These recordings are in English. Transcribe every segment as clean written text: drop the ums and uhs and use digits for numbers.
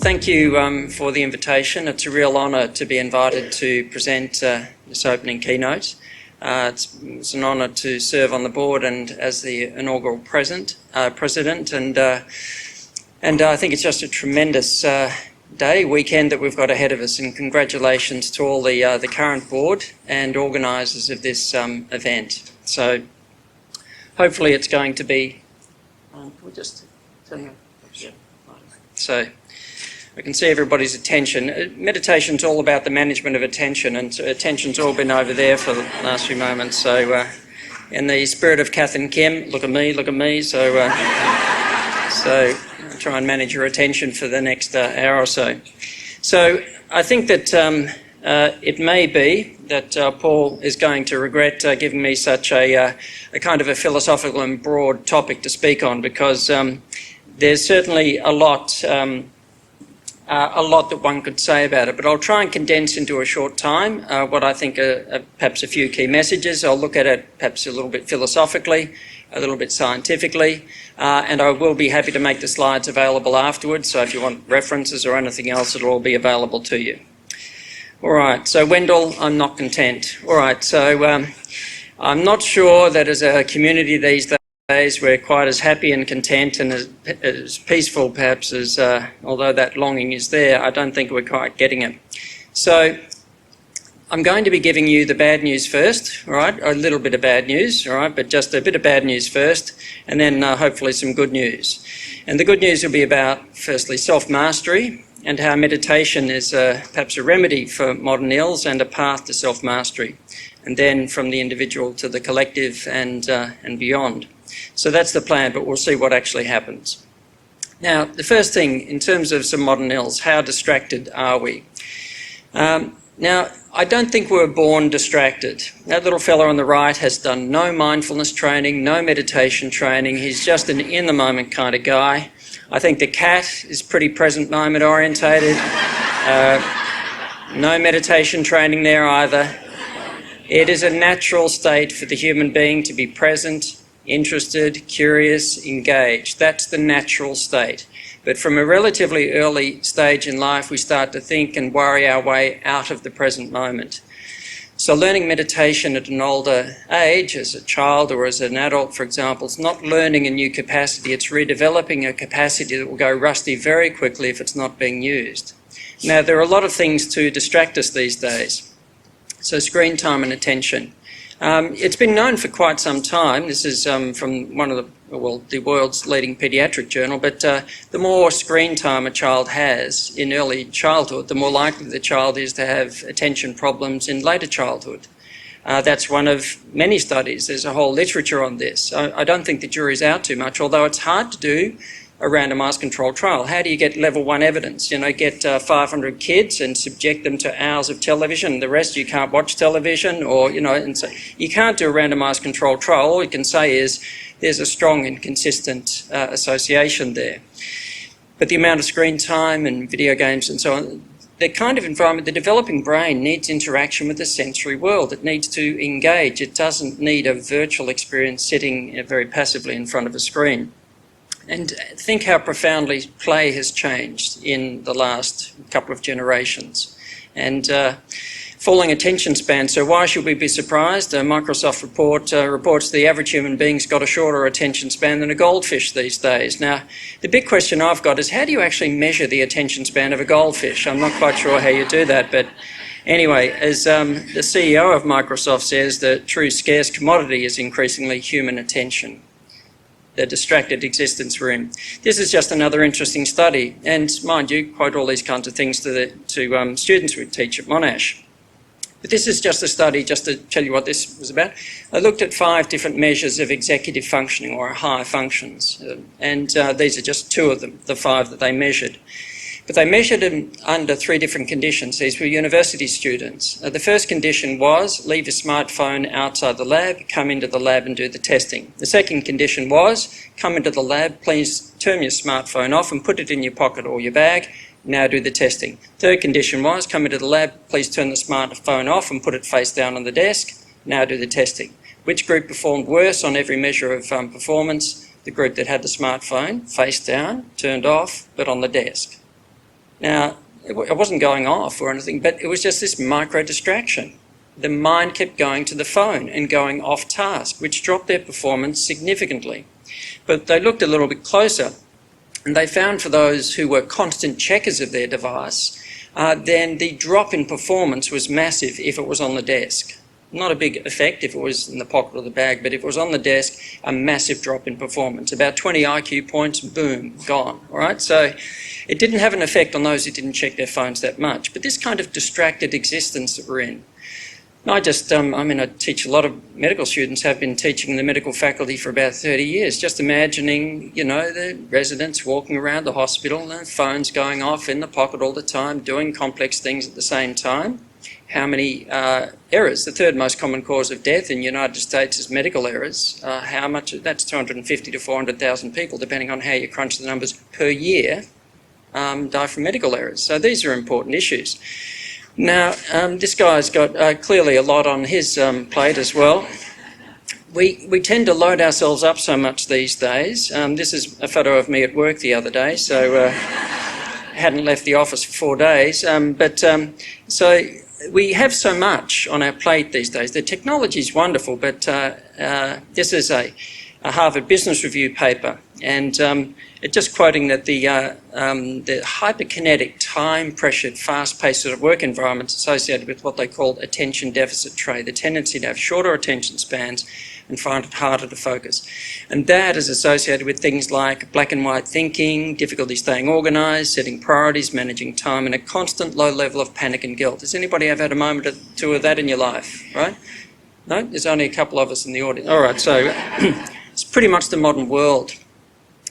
thank you for the invitation. It's a real honour to be invited to present this opening keynote. It's an honour to serve on the board and as the inaugural president, and I think it's just a tremendous weekend that we've got ahead of us, and congratulations to all the current board and organisers of this event. So hopefully it's going to be... can we just turn that? Yeah. So we can see everybody's attention. Meditation's all about the management of attention, and so attention's all been over there for the last few moments. So in the spirit of Kath and Kim, look at me, so try and manage your attention for the next hour or so. So I think that it may be that Paul is going to regret giving me such a kind of a philosophical and broad topic to speak on, because there's certainly a lot that one could say about it, but I'll try and condense into a short time what I think are perhaps a few key messages. I'll look at it perhaps a little bit philosophically, a little bit scientifically, and I will be happy to make the slides available afterwards, so if you want references or anything else, it'll all be available to you. All right, so Wendell, I'm not content. All right, so I'm not sure that as a community these days we're quite as happy and content and as peaceful perhaps as, although that longing is there, I don't think we're quite getting it. So I'm going to be giving you the bad news first, all right, a little bit of bad news, all right, but just a bit of bad news first, and then hopefully some good news. And the good news will be about, firstly, self-mastery, and how meditation is perhaps a remedy for modern ills and a path to self-mastery, and then from the individual to the collective and beyond. So that's the plan, but we'll see what actually happens. Now, the first thing, in terms of some modern ills, how distracted are we? Now, I don't think we were born distracted. That little fella on the right has done no mindfulness training, no meditation training. He's just an in-the-moment kind of guy. I think the cat is pretty present moment orientated. No meditation training there either. It is a natural state for the human being to be present, interested, curious, engaged. That's the natural state. But from a relatively early stage in life, we start to think and worry our way out of the present moment. So learning meditation at an older age, as a child or as an adult, for example, it's not learning a new capacity, it's redeveloping a capacity that will go rusty very quickly if it's not being used. Now, there are a lot of things to distract us these days. So screen time and attention. It's been known for quite some time. This is from one of the world's leading paediatric journal, but the more screen time a child has in early childhood, the more likely the child is to have attention problems in later childhood. That's one of many studies. There's a whole literature on this. I don't think the jury's out too much, although it's hard to do a randomised controlled trial. How do you get level 1 evidence? You know, get 500 kids and subject them to hours of television. The rest you can't watch television, or, you know, and so you can't do a randomised controlled trial. All you can say is there's a strong and consistent association there. But the amount of screen time and video games and so on, the kind of environment, the developing brain needs interaction with the sensory world. It needs to engage. It doesn't need a virtual experience sitting very passively in front of a screen. And think how profoundly play has changed in the last couple of generations. And falling attention span. So why should we be surprised? A Microsoft report reports the average human being's got a shorter attention span than a goldfish these days. Now, the big question I've got is, how do you actually measure the attention span of a goldfish? I'm not quite sure how you do that, but anyway, as the CEO of Microsoft says, the true scarce commodity is increasingly human attention. The distracted existence we're in. This is just another interesting study, and mind you, quote all these kinds of things to students we teach at Monash. But this is just a study, just to tell you what this was about. I looked at 5 different measures of executive functioning, or high functions, and these are just 2 of them, the 5 that they measured. But they measured them under 3 different conditions. These were university students. The first condition was leave your smartphone outside the lab, come into the lab and do the testing. The second condition was come into the lab, please turn your smartphone off and put it in your pocket or your bag, now do the testing. Third condition was come into the lab, please turn the smartphone off and put it face down on the desk, now do the testing. Which group performed worse on every measure of performance? The group that had the smartphone face down, turned off, but on the desk. Now, it wasn't going off or anything, but it was just this micro distraction. The mind kept going to the phone and going off task, which dropped their performance significantly. But they looked a little bit closer, and they found for those who were constant checkers of their device, then the drop in performance was massive if it was on the desk. Not a big effect if it was in the pocket or the bag, but if it was on the desk, a massive drop in performance. About 20 IQ points, boom, gone. All right, so it didn't have an effect on those who didn't check their phones that much. But this kind of distracted existence that we're in. I teach a lot of medical students, have been teaching the medical faculty for about 30 years, just imagining, the residents walking around the hospital and phones going off in the pocket all the time, doing complex things at the same time. How many errors? The third most common cause of death in the United States is medical errors. How much? That's 250 to 400,000 people, depending on how you crunch the numbers, per year die from medical errors. So these are important issues. Now, this guy's got clearly a lot on his plate as well. We tend to load ourselves up so much these days. This is a photo of me at work the other day, so hadn't left the office for 4 days. So we have so much on our plate these days. The technology is wonderful, but this is a Harvard Business Review paper, and it's just quoting that the hyperkinetic, time-pressured, fast-paced sort of work environments associated with what they call attention deficit trait, the tendency to have shorter attention spans and find it harder to focus. And that is associated with things like black and white thinking, difficulty staying organised, setting priorities, managing time, and a constant low level of panic and guilt. Has anybody ever had a moment or two of that in your life, right? No? There's only a couple of us in the audience. All right, so it's pretty much the modern world.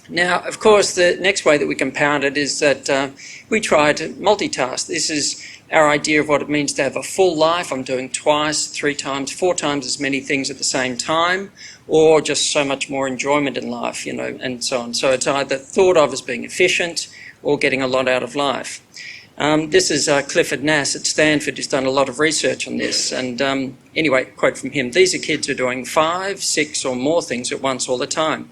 Now, of course, the next way that we compound it is that we try to multitask. This is our idea of what it means to have a full life. I'm doing twice, 3 times, 4 times as many things at the same time, or just so much more enjoyment in life, and so on. So it's either thought of as being efficient or getting a lot out of life. This is Clifford Nass at Stanford, who's done a lot of research on this. And anyway, quote from him, "These are kids who are doing 5, 6 or more things at once all the time.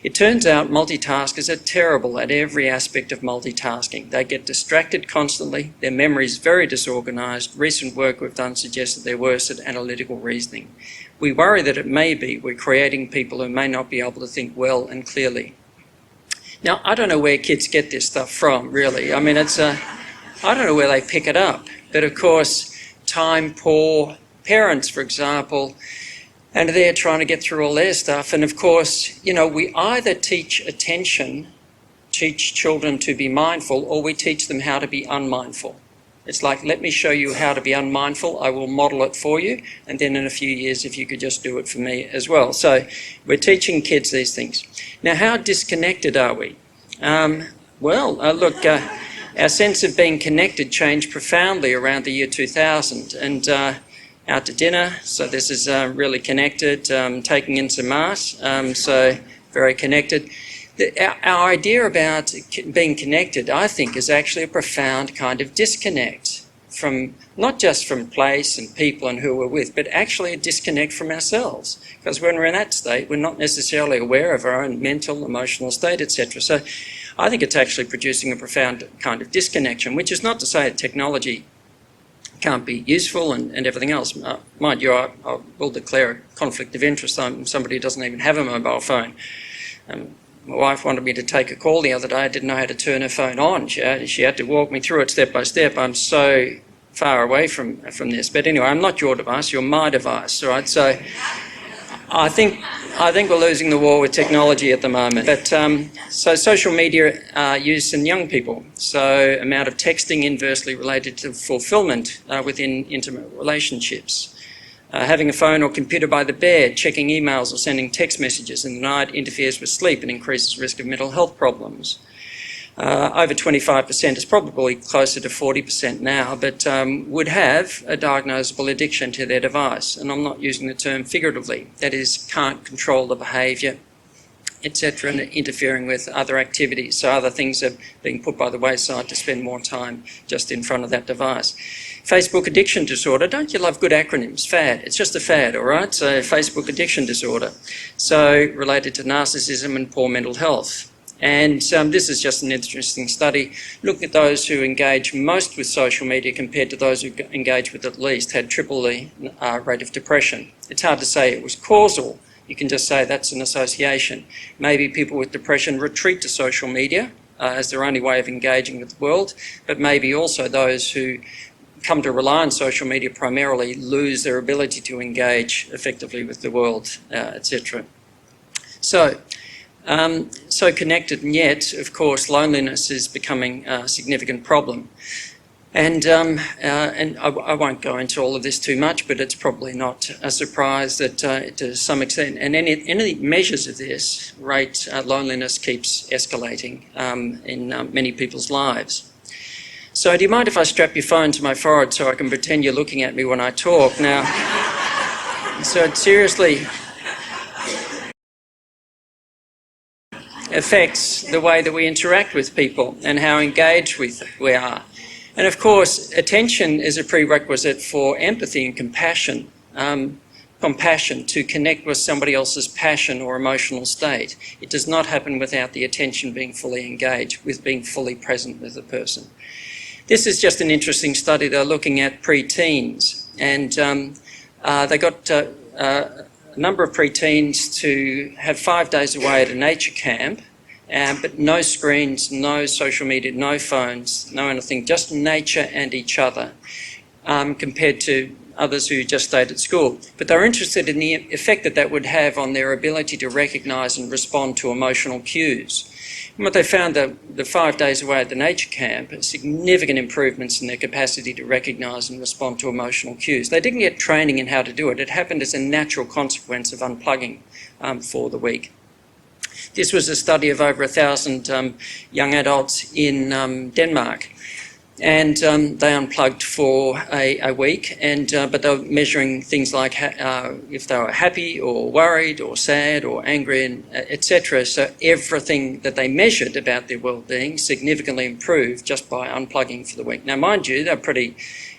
It turns out multitaskers are terrible at every aspect of multitasking. They get distracted constantly, their memory is very disorganised. Recent work we've done suggests that they're worse at analytical reasoning. We worry that it may be we're creating people who may not be able to think well and clearly." Now, I don't know where kids get this stuff from, really. I mean, I don't know where they pick it up. But of course, time-poor parents, for example, and they're trying to get through all their stuff. And of course, we either teach attention, teach children to be mindful, or we teach them how to be unmindful. It's like, let me show you how to be unmindful, I will model it for you, and then in a few years, if you could just do it for me as well. So we're teaching kids these things. Now, how disconnected are we? Look, our sense of being connected changed profoundly around the year 2000. And out to dinner, so this is really connected, taking in some art, so very connected. Our idea about being connected, I think, is actually a profound kind of disconnect from, not just from place and people and who we're with, but actually a disconnect from ourselves. Because when we're in that state, we're not necessarily aware of our own mental, emotional state, etc. So I think it's actually producing a profound kind of disconnection, which is not to say that technology can't be useful and everything else. Mind you, I will declare a conflict of interest. I'm somebody who doesn't even have a mobile phone. My wife wanted me to take a call the other day. I didn't know how to turn her phone on. She had to walk me through it step by step. I'm so far away from this. But anyway, I'm not your device, you're my device, all right? So I think we're losing the war with technology at the moment. But so social media use in young people. So amount of texting inversely related to fulfillment within intimate relationships. Having a phone or computer by the bed, checking emails or sending text messages in the night interferes with sleep and increases risk of mental health problems. Over 25%, it's probably closer to 40% now, but would have a diagnosable addiction to their device. And I'm not using the term figuratively. That is, can't control the behaviour, etc., and interfering with other activities. So other things are being put by the wayside to spend more time just in front of that device. Facebook addiction disorder. Don't you love good acronyms? FAD. It's just a fad, all right? So Facebook addiction disorder. So related to narcissism and poor mental health. And this is just an interesting study. Look at those who engage most with social media compared to those who engage with at least had triple the rate of depression. It's hard to say it was causal. You can just say that's an association. Maybe people with depression retreat to social media as their only way of engaging with the world, but maybe also those who come to rely on social media primarily lose their ability to engage effectively with the world, etc. So connected, and yet, of course, loneliness is becoming a significant problem. And I won't go into all of this too much, but it's probably not a surprise that to some extent, and any measures of this rate, loneliness keeps escalating in many people's lives. So do you mind if I strap your phone to my forehead so I can pretend you're looking at me when I talk? Now, so it seriously affects the way that we interact with people and how engaged we are. And of course, attention is a prerequisite for empathy and compassion. Compassion, to connect with somebody else's passion or emotional state. It does not happen without the attention being fully engaged, with being fully present with the person. This is just an interesting study. They're looking at pre-teens, and they got a number of pre-teens to have 5 days away at a nature camp, but no screens, no social media, no phones, no anything, just nature and each other, compared to others who just stayed at school. But they were interested in the effect that that would have on their ability to recognise and respond to emotional cues. And what they found, the 5 days away at the nature camp, significant improvements in their capacity to recognise and respond to emotional cues. They didn't get training in how to do it. It happened as a natural consequence of unplugging for the week. This was a study of over 1,000 young adults in Denmark. And they unplugged for a week, but they were measuring things like if they were happy or worried or sad or angry, etc. So everything that they measured about their well-being significantly improved just by unplugging for the week. Now, mind you, it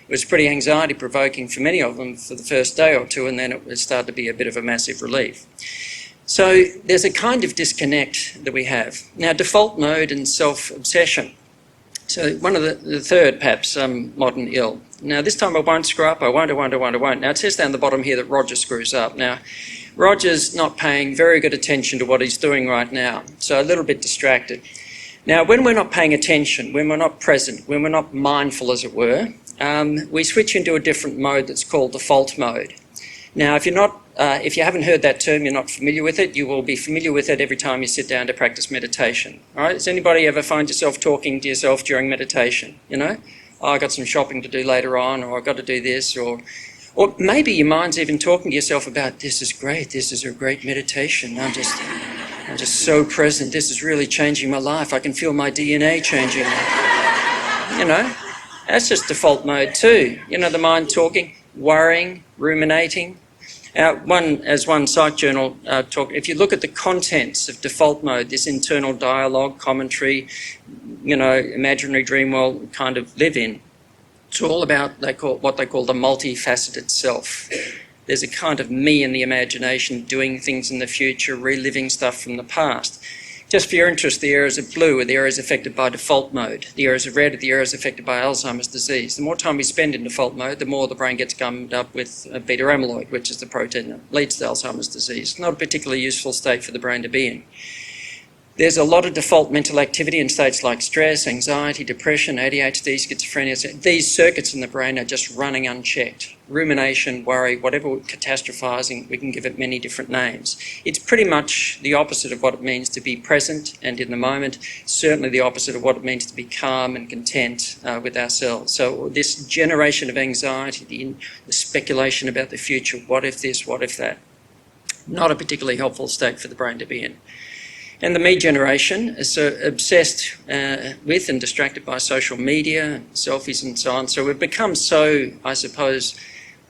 was pretty anxiety-provoking for many of them for the first day or two, and then it started to be a bit of a massive relief. So there's a kind of disconnect that we have. Now, default mode and self-obsession. So one of the third, perhaps, modern ill. Now, this time I won't screw up. I won't. Now, it says down the bottom here that Roger screws up. Now, Roger's not paying very good attention to what he's doing right now, so a little bit distracted. Now, when we're not paying attention, when we're not present, when we're not mindful, as it were, we switch into a different mode that's called default mode. Now, if you haven't heard that term, you're not familiar with it, you will be familiar with it every time you sit down to practice meditation. All right? Does anybody ever find yourself talking to yourself during meditation? You know, oh, I've got some shopping to do later on, or I've got to do this, or maybe your mind's even talking to yourself about, this is great, this is a great meditation, I'm just so present, this is really changing my life, I can feel my DNA changing. You know, that's just default mode too. You know, the mind talking, worrying, ruminating. One psych journal talked, if you look at the contents of default mode, this internal dialogue, commentary, you know, imaginary dream world kind of live in, it's all about what they call the multifaceted self. There's a kind of me in the imagination doing things in the future, reliving stuff from the past. Just for your interest, the areas of blue are the areas affected by default mode. The areas of red are the areas affected by Alzheimer's disease. The more time we spend in default mode, the more the brain gets gummed up with beta amyloid, which is the protein that leads to Alzheimer's disease. Not a particularly useful state for the brain to be in. There's a lot of default mental activity in states like stress, anxiety, depression, ADHD, schizophrenia. These circuits in the brain are just running unchecked. Rumination, worry, whatever, catastrophizing, we can give it many different names. It's pretty much the opposite of what it means to be present and in the moment, certainly the opposite of what it means to be calm and content with ourselves. So this generation of anxiety, the speculation about the future, what if this, what if that, not a particularly helpful state for the brain to be in. And the me generation is obsessed with and distracted by social media, selfies and so on. So we've become so, I suppose,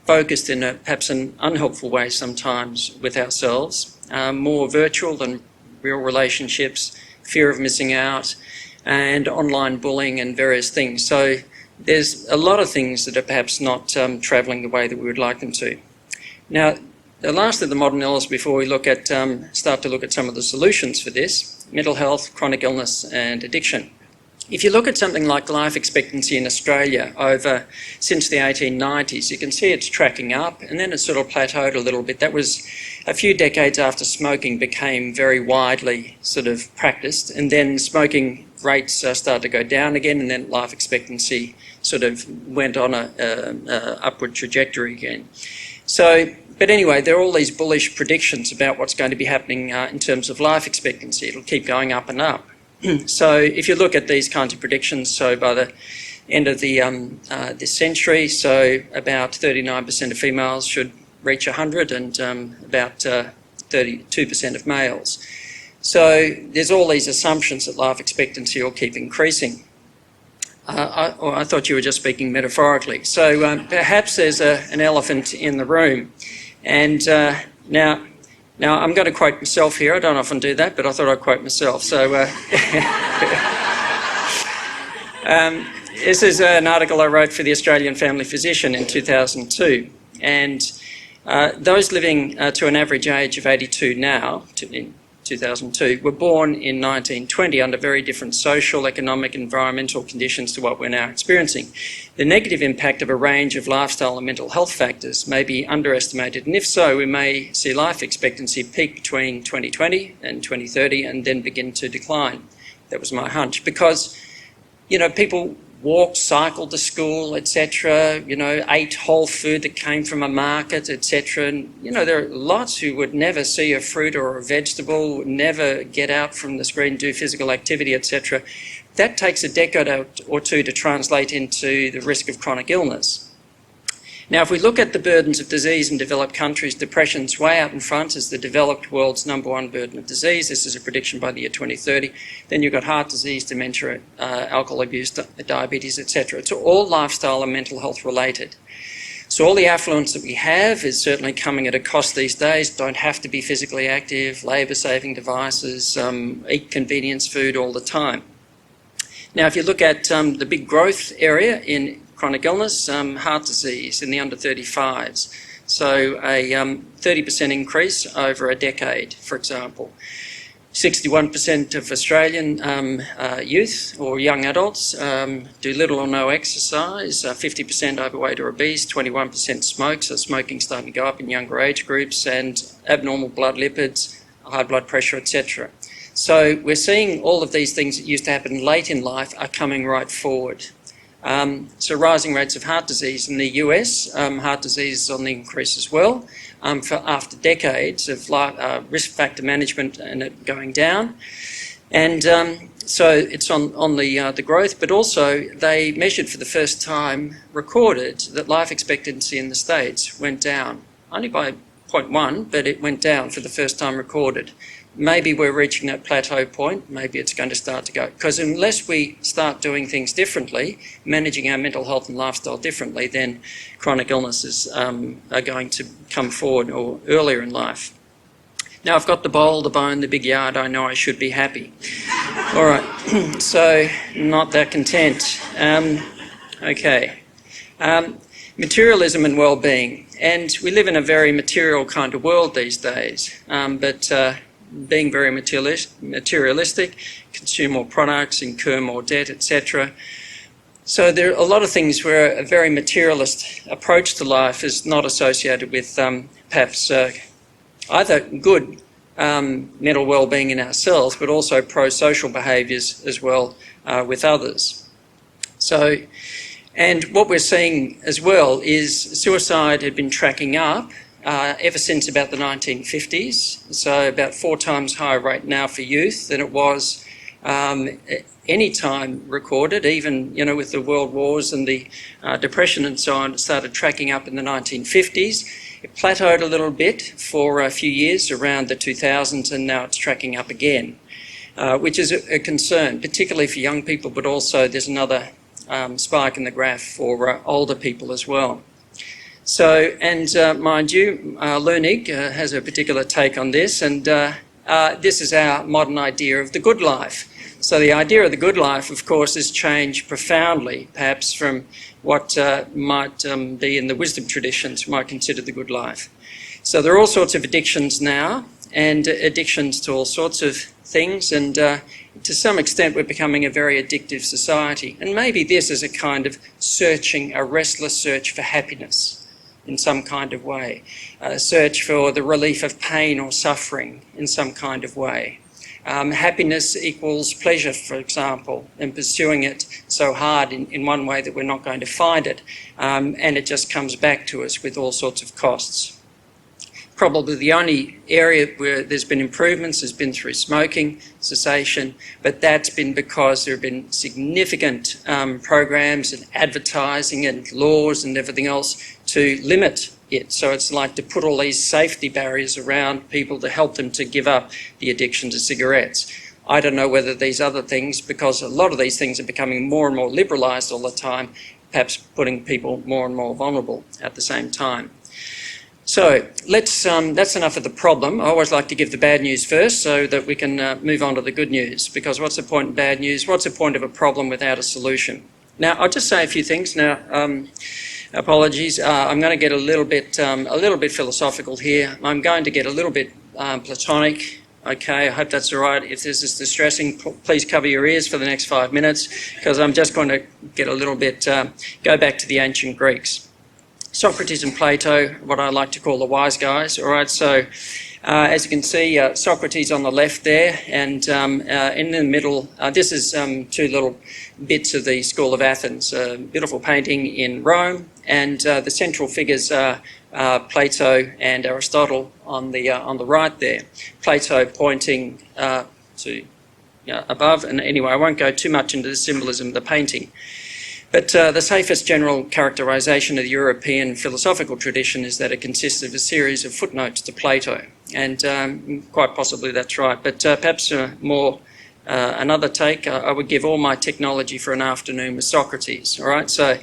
focused in perhaps an unhelpful way sometimes with ourselves, more virtual than real relationships, fear of missing out, and online bullying and various things. So there's a lot of things that are perhaps not travelling the way that we would like them to. Now, the last of the modern ills before we start to look at some of the solutions for this mental health, chronic illness and addiction. If you look at something like life expectancy in Australia since the 1890s, you can see it's tracking up and then it sort of plateaued a little bit. That was a few decades after smoking became very widely sort of practiced, and then smoking rates started to go down again, and then life expectancy sort of went on a upward trajectory again. But anyway, there are all these bullish predictions about what's going to be happening in terms of life expectancy. It'll keep going up and up. So if you look at these kinds of predictions, so by the end of this century, so about 39% of females should reach 100 and about 32% of males. So there's all these assumptions that life expectancy will keep increasing. I thought you were just speaking metaphorically. So perhaps there's an elephant in the room. And now I'm going to quote myself here. I don't often do that, but I thought I'd quote myself. So this is an article I wrote for the Australian Family Physician in 2002. And those living to an average age of 82 now, in 2002, were born in 1920 under very different social, economic, environmental conditions to what we're now experiencing. The negative impact of a range of lifestyle and mental health factors may be underestimated, and if so, we may see life expectancy peak between 2020 and 2030 and then begin to decline. That was my hunch, because, you know, people walked, cycled to school, etc., you know, ate whole food that came from a market, etc. And, you know, there are lots who would never see a fruit or a vegetable, never get out from the screen, do physical activity, etc. That takes a decade or two to translate into the risk of chronic illness. Now, if we look at the burdens of disease in developed countries, depression's way out in front as the developed world's #1 burden of disease. This is a prediction by the year 2030. Then you've got heart disease, dementia, alcohol abuse, diabetes, etc. It's all lifestyle and mental health related. So all the affluence that we have is certainly coming at a cost these days. Don't have to be physically active, labour-saving devices, eat convenience food all the time. Now, if you look at the big growth area in chronic illness, heart disease in the under 35s. So a 30% increase over a decade, for example. 61% of Australian youth or young adults do little or no exercise, 50% overweight or obese, 21% smoke, so smoking's starting to go up in younger age groups, and abnormal blood lipids, high blood pressure, etc. So we're seeing all of these things that used to happen late in life are coming right forward. So rising rates of heart disease in the US, heart disease is on the increase as well, for after decades of risk factor management and it going down. And so it's on the growth, but also they measured for the first time, recorded that life expectancy in the States went down, only by 0.1, but it went down for the first time recorded. Maybe we're reaching that plateau point, maybe it's going to start to go. Because unless we start doing things differently, managing our mental health and lifestyle differently, then chronic illnesses are going to come forward or earlier in life. Now I've got the bowl, the bone, the big yard, I know I should be happy. All right, so not that content. Okay. Materialism and well-being. And we live in a very material kind of world these days, but being very materialistic, consume more products, incur more debt, etc. So there are a lot of things where a very materialist approach to life is not associated with perhaps either good mental well-being in ourselves, but also pro-social behaviours as well with others. So, and what we're seeing as well is suicide had been tracking up ever since about the 1950s, so about 4 times higher rate now for youth than it was any time recorded, even, you know, with the world wars and the depression and so on. It started tracking up in the 1950s. It plateaued a little bit for a few years around the 2000s, and now it's tracking up again, which is a concern, particularly for young people, but also there's another spike in the graph for older people as well. So, and mind you, Lunig has a particular take on this, and this is our modern idea of the good life. So the idea of the good life, of course, has changed profoundly, perhaps from what might be in the wisdom traditions, might consider the good life. So there are all sorts of addictions now, and addictions to all sorts of things, and to some extent we're becoming a very addictive society. And maybe this is a kind of searching, a restless search for happiness in some kind of way, a search for the relief of pain or suffering in some kind of way. Happiness equals pleasure, for example, and pursuing it so hard in one way that we're not going to find it, and it just comes back to us with all sorts of costs. Probably the only area where there's been improvements has been through smoking, cessation, but that's been because there have been significant programs and advertising and laws and everything else to limit it. So it's like to put all these safety barriers around people to help them to give up the addiction to cigarettes. I don't know whether these other things, because a lot of these things are becoming more and more liberalised all the time, perhaps putting people more and more vulnerable at the same time. So that's enough of the problem. I always like to give the bad news first so that we can move on to the good news, because what's the point of bad news? What's the point of a problem without a solution? Now, I'll just say a few things now. Apologies, I'm going to get a little bit philosophical here. I'm going to get a little bit Platonic. Okay, I hope that's all right. If this is distressing, please cover your ears for the next 5 minutes, because I'm just going to get a little bit, go back to the ancient Greeks. Socrates and Plato, what I like to call the wise guys, all right? So, as you can see, Socrates on the left there, and in the middle, this is two little bits of the School of Athens, a beautiful painting in Rome, and the central figures are Plato and Aristotle on the right there. Plato pointing to above, and anyway, I won't go too much into the symbolism of the painting. But the safest general characterisation of the European philosophical tradition is that it consists of a series of footnotes to Plato, and quite possibly that's right. But perhaps another take, I would give all my technology for an afternoon with Socrates, all right? So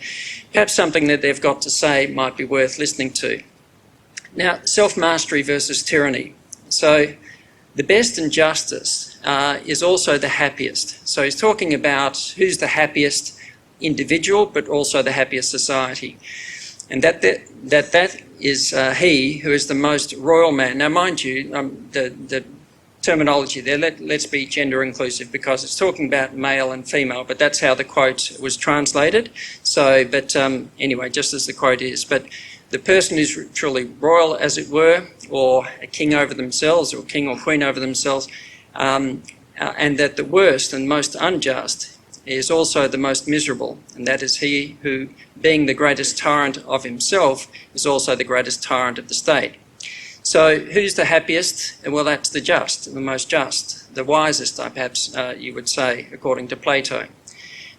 perhaps something that they've got to say might be worth listening to. Now, self-mastery versus tyranny. So the best and justest is also the happiest. So he's talking about who's the happiest individual, but also the happiest society. And that is he who is the most royal man. Now, mind you, the terminology there, let's be gender inclusive, because it's talking about male and female, but that's how the quote was translated. So, but anyway, just as the quote is. But the person who's truly royal, as it were, or a king over themselves, or king or queen over themselves, and that the worst and most unjust is also the most miserable, and that is he who, being the greatest tyrant of himself, is also the greatest tyrant of the state. So who's the happiest? Well, that's the just, the most just, the wisest, perhaps you would say, according to Plato.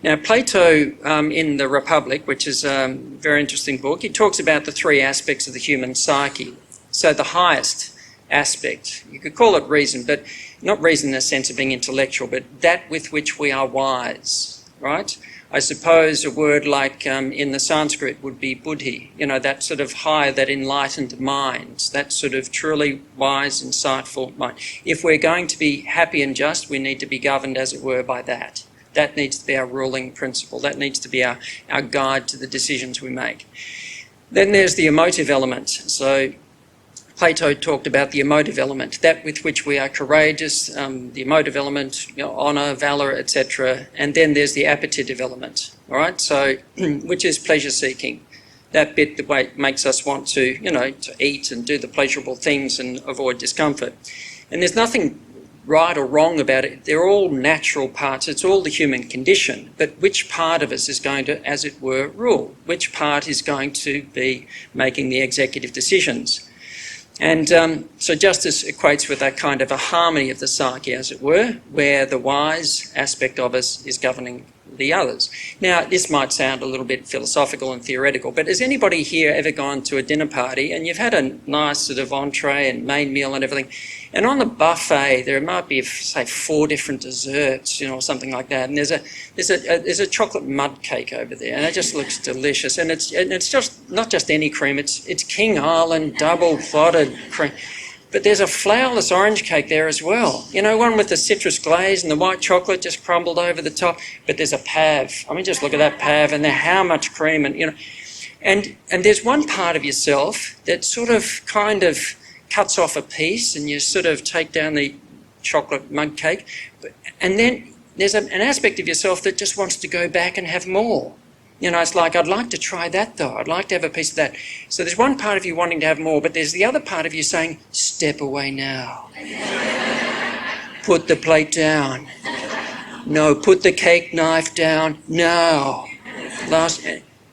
Now, Plato in The Republic, which is a very interesting book, he talks about the three aspects of the human psyche. So the highest aspect, you could call it reason, but not reason in the sense of being intellectual, but that with which we are wise, right? I suppose a word like in the Sanskrit would be buddhi, that sort of higher, that enlightened mind, that sort of truly wise, insightful mind. If we're going to be happy and just, we need to be governed, as it were, by that. That needs to be our ruling principle. That needs to be our guide to the decisions we make. Then there's the emotive element. So Plato talked about the emotive element, that with which we are courageous, the emotive element, honour, valour, etc. And then there's the appetitive element, all right? So, which is pleasure-seeking, that bit that makes us want to, to eat and do the pleasurable things and avoid discomfort. And there's nothing right or wrong about it. They're all natural parts. It's all the human condition. But which part of us is going to, as it were, rule? Which part is going to be making the executive decisions? And so justice equates with that kind of a harmony of the psyche, as it were, where the wise aspect of us is governing the others. Now, this might sound a little bit philosophical and theoretical, but has anybody here ever gone to a dinner party and you've had a nice sort of entree and main meal and everything, and on the buffet there might be, say, 4 different desserts, or something like that, and there's a chocolate mud cake over there, and it just looks delicious, and it's just not just any cream, it's King Island double clotted cream. But there's a flourless orange cake there as well. One with the citrus glaze and the white chocolate just crumbled over the top. But there's a pav. I mean, just look at that pav and how much cream and there's one part of yourself that sort of kind of cuts off a piece, and you sort of take down the chocolate mug cake. And then there's an aspect of yourself that just wants to go back and have more. You know, it's like, I'd like to try that though. I'd like to have a piece of that. So there's one part of you wanting to have more, but there's the other part of you saying, step away now. Put the plate down. No, put the cake knife down now.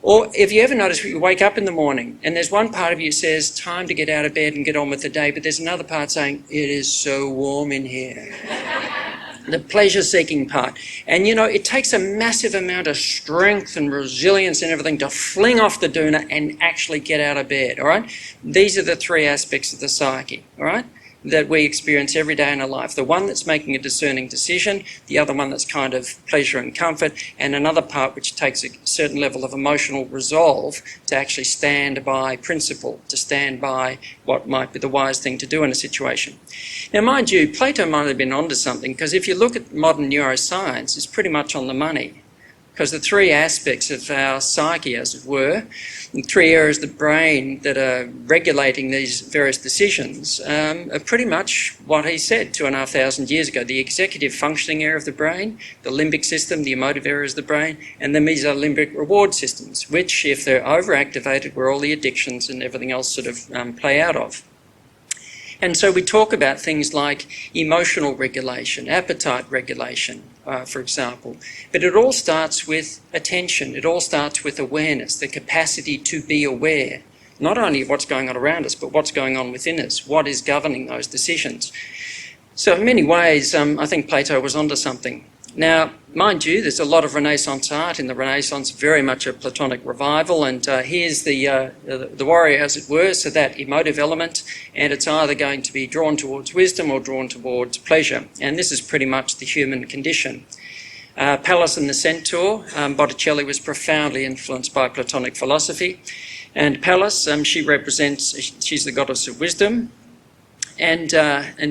Or if you ever notice, you wake up in the morning and there's one part of you says, time to get out of bed and get on with the day, but there's another part saying, it is so warm in here. The pleasure-seeking part. And, you know, it takes a massive amount of strength and resilience and everything to fling off the doona and actually get out of bed, all right? These are the three aspects of the psyche, all right, that we experience every day in our life. The one that's making a discerning decision, the other one that's kind of pleasure and comfort, and another part which takes a certain level of emotional resolve to actually stand by principle, to stand by what might be the wise thing to do in a situation. Now, mind you, Plato might have been onto something, because if you look at modern neuroscience, it's pretty much on the money. Because the three aspects of our psyche, as it were, the three areas of the brain that are regulating these various decisions are pretty much what he said 2,500 years ago. The executive functioning area of the brain, the limbic system, the emotive areas of the brain, and the mesolimbic reward systems, which, if they're overactivated, where all the addictions and everything else sort of play out of. And so we talk about things like emotional regulation, appetite regulation, for example. But it all starts with attention. It all starts with awareness, the capacity to be aware, not only of what's going on around us, but what's going on within us, what is governing those decisions. So in many ways, I think Plato was onto something. Now, mind you, there's a lot of Renaissance art in the Renaissance, very much a Platonic revival, and here's the warrior, as it were, so that emotive element, and it's either going to be drawn towards wisdom or drawn towards pleasure, and this is pretty much the human condition. Pallas and the Centaur, Botticelli was profoundly influenced by Platonic philosophy, and Pallas, she's the goddess of wisdom, and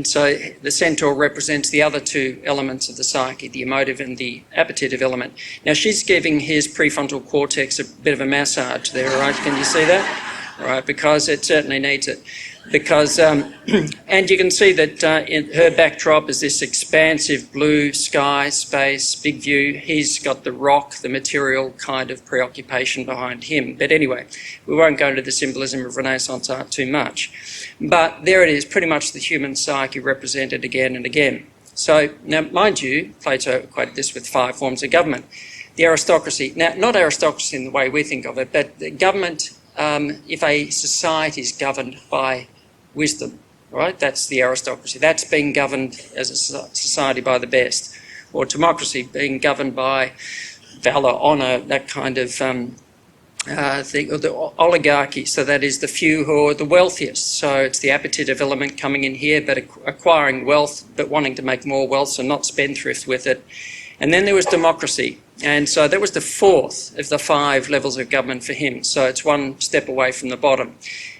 so the centaur represents the other two elements of the psyche, the emotive and the appetitive element. Now she's giving his prefrontal cortex a bit of a massage there, right? Can you see that? Right, because it certainly needs it. Because, and you can see that in her backdrop is this expansive blue sky, space, big view. He's got the rock, the material kind of preoccupation behind him. But anyway, we won't go into the symbolism of Renaissance art too much. But there it is, pretty much the human psyche represented again and again. So, now mind you, Plato equated this with 5 forms of government. The aristocracy, now not aristocracy in the way we think of it, but the government, if a society is governed by wisdom, right? That's the aristocracy. That's being governed as a society by the best. Or democracy, being governed by valour, honour, that kind of thing. Or the oligarchy, so that is the few who are the wealthiest. So it's the appetitive element coming in here, but acquiring wealth, but wanting to make more wealth, so not spendthrift with it. And then there was democracy. And so that was the 4th of the 5 levels of government for him. So it's one step away from the bottom.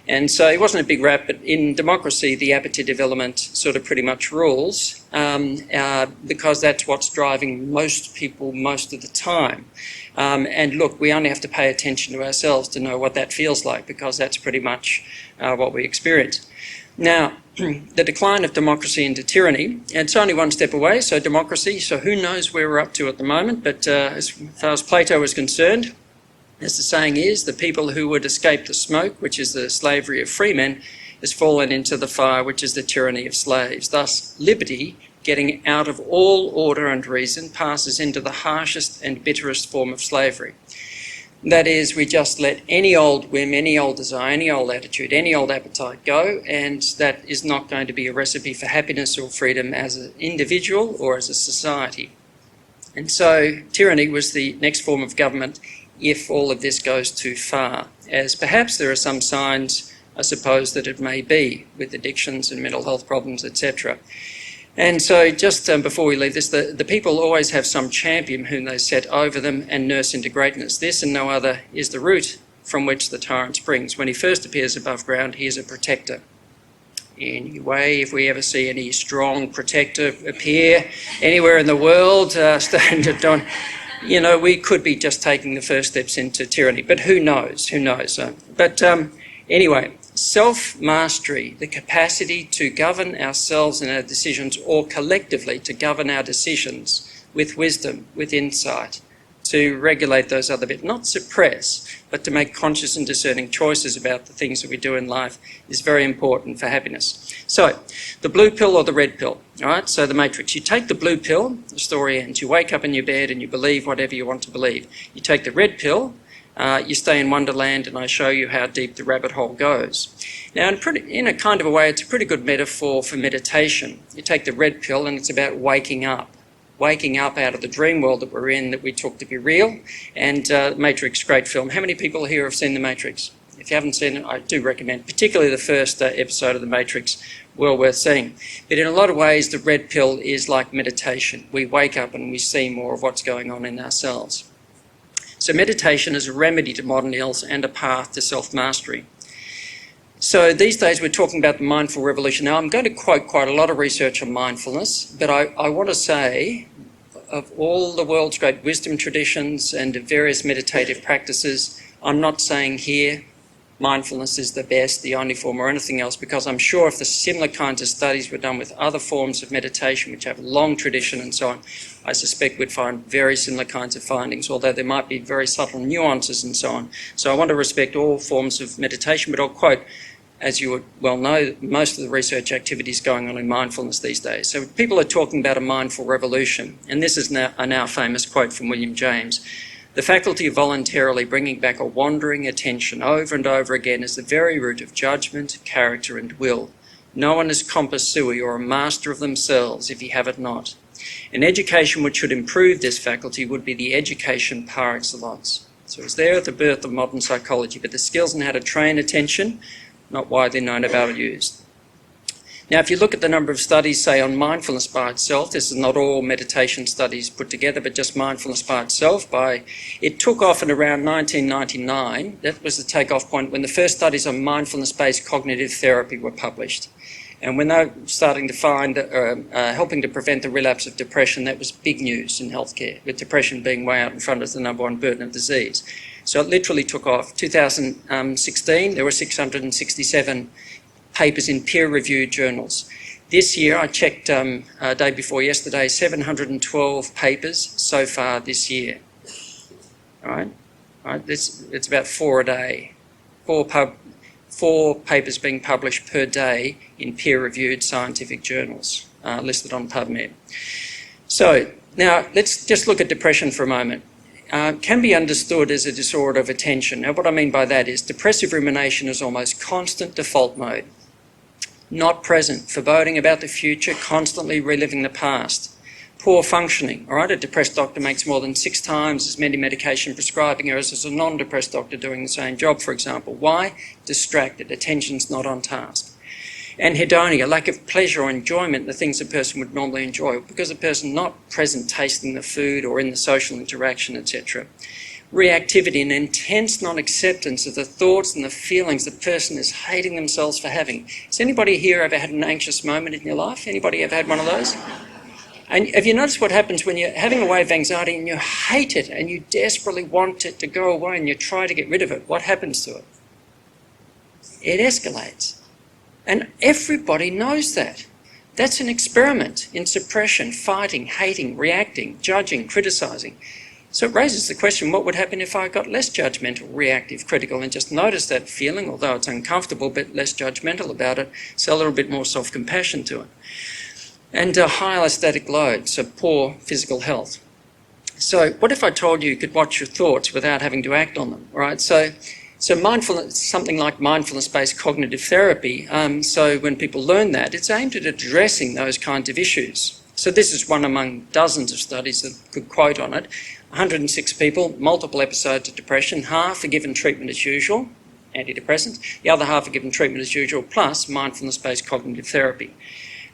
And so it wasn't a big rap, but in democracy, the appetitive element sort of pretty much rules because that's what's driving most people most of the time. And look, we only have to pay attention to ourselves to know what that feels like, because that's pretty much what we experience. Now, the decline of democracy into tyranny, and it's only one step away, so democracy, so who knows where we're up to at the moment, but as far as Plato was concerned, as the saying is, the people who would escape the smoke, which is the slavery of free men, has fallen into the fire, which is the tyranny of slaves. Thus, liberty, getting out of all order and reason, passes into the harshest and bitterest form of slavery. That is, we just let any old whim, any old desire, any old attitude, any old appetite go, and that is not going to be a recipe for happiness or freedom as an individual or as a society. And so tyranny was the next form of government if all of this goes too far, as perhaps there are some signs, I suppose, that it may be with addictions and mental health problems, etc. And so just before we leave this, the people always have some champion whom they set over them and nurse into greatness. This and no other is the root from which the tyrant springs. When he first appears above ground, he is a protector. Anyway, if we ever see any strong protector appear anywhere in the world, starting to don, you know, we could be just taking the first steps into tyranny. But who knows? Who knows? Anyway, Self-mastery, the capacity to govern ourselves and our decisions, or collectively to govern our decisions with wisdom, with insight, to regulate those other bits, not suppress, but to make conscious and discerning choices about the things that we do in life, is very important for happiness. So, the blue pill or the red pill, all right? So the matrix. You take the blue pill, the story ends. You wake up in your bed and you believe whatever you want to believe. You take the red pill, you stay in Wonderland, and I show you how deep the rabbit hole goes. Now, in a kind of a way, it's a pretty good metaphor for meditation. You take the red pill and it's about waking up out of the dream world that we're in, that we took to be real. And Matrix, great film. How many people here have seen The Matrix? If you haven't seen it, I do recommend, particularly the first episode of The Matrix, well worth seeing. But in a lot of ways, the red pill is like meditation. We wake up and we see more of what's going on in ourselves. So meditation is a remedy to modern ills and a path to self-mastery. So these days we're talking about the mindful revolution. Now I'm going to quote quite a lot of research on mindfulness, but I want to say, of all the world's great wisdom traditions and various meditative practices, I'm not saying here mindfulness is the best, the only form or anything else, because I'm sure if the similar kinds of studies were done with other forms of meditation which have a long tradition and so on, I suspect we'd find very similar kinds of findings, although there might be very subtle nuances and so on. So I want to respect all forms of meditation, but I'll quote, as you would well know, most of the research activities going on in mindfulness these days. So people are talking about a mindful revolution, and this is a now famous quote from William James. The faculty of voluntarily bringing back a wandering attention over and over again is the very root of judgment, character and will. No one is compos sui or a master of themselves if he have it not. An education which should improve this faculty would be the education par excellence. So it's there at the birth of modern psychology, but the skills in how to train attention, not widely known about or used. Now, if you look at the number of studies, say, on mindfulness by itself, this is not all meditation studies put together, but just mindfulness by itself. It took off in around 1999. That was the takeoff point when the first studies on mindfulness-based cognitive therapy were published. And when they were starting to find, helping to prevent the relapse of depression, that was big news in healthcare, with depression being way out in front as the number one burden of disease. So it literally took off. 2016, there were 667 papers in peer-reviewed journals. This year, I checked day before yesterday, 712 papers so far this year. All right? It's about 4 a day. Four papers being published per day in peer-reviewed scientific journals listed on PubMed. So now let's just look at depression for a moment. Can be understood as a disorder of attention. Now what I mean by that is depressive rumination is almost constant default mode. Not present, foreboding about the future, constantly reliving the past. Poor functioning, all right? A depressed doctor makes more than 6 times as many medication prescribing errors as a non-depressed doctor doing the same job, for example. Why? Distracted, attention's not on task. And hedonia, lack of pleasure or enjoyment in the things a person would normally enjoy, because a person not present tasting the food or in the social interaction, etc. Reactivity and intense non-acceptance of the thoughts and the feelings the person is hating themselves for having. Has anybody here ever had an anxious moment in your life? Anybody ever had one of those? And have you noticed what happens when you're having a wave of anxiety and you hate it and you desperately want it to go away and you try to get rid of it? What happens to it? It escalates. And everybody knows that. That's an experiment in suppression, fighting, hating, reacting, judging, criticising. So it raises the question, what would happen if I got less judgmental, reactive, critical, and just noticed that feeling, although it's uncomfortable, but less judgmental about it, so a little bit more self-compassion to it. And a high allostatic load, so poor physical health. So what if I told you could watch your thoughts without having to act on them, all right? So mindfulness, something like mindfulness-based cognitive therapy, so when people learn that, it's aimed at addressing those kinds of issues. So this is one among dozens of studies that could quote on it. 106 people, multiple episodes of depression, half are given treatment as usual, antidepressants, the other half are given treatment as usual, plus mindfulness-based cognitive therapy.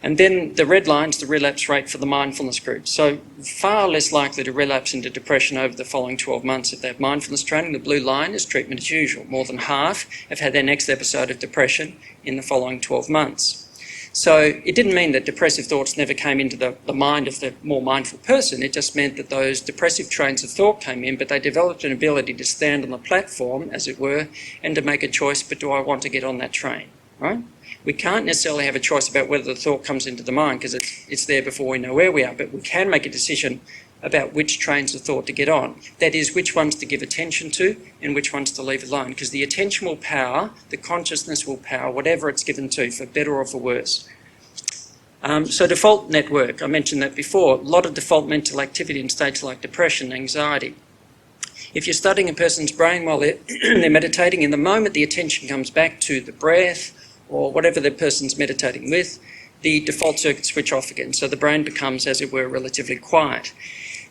And then the red line's the relapse rate for the mindfulness group. So far less likely to relapse into depression over the following 12 months if they have mindfulness training. The blue line is treatment as usual. More than half have had their next episode of depression in the following 12 months. So it didn't mean that depressive thoughts never came into the mind of the more mindful person. It just meant that those depressive trains of thought came in, but they developed an ability to stand on the platform, as it were, and to make a choice, but do I want to get on that train, right? We can't necessarily have a choice about whether the thought comes into the mind because it's there before we know where we are, but we can make a decision about which trains of thought to get on. That is, which ones to give attention to and which ones to leave alone, because the attention will power, the consciousness will power whatever it's given to, for better or for worse. So default network, I mentioned that before, a lot of default mental activity in states like depression, anxiety. If you're studying a person's brain while they're meditating, in the moment the attention comes back to the breath or whatever the person's meditating with, the default circuits switch off again. So the brain becomes, as it were, relatively quiet.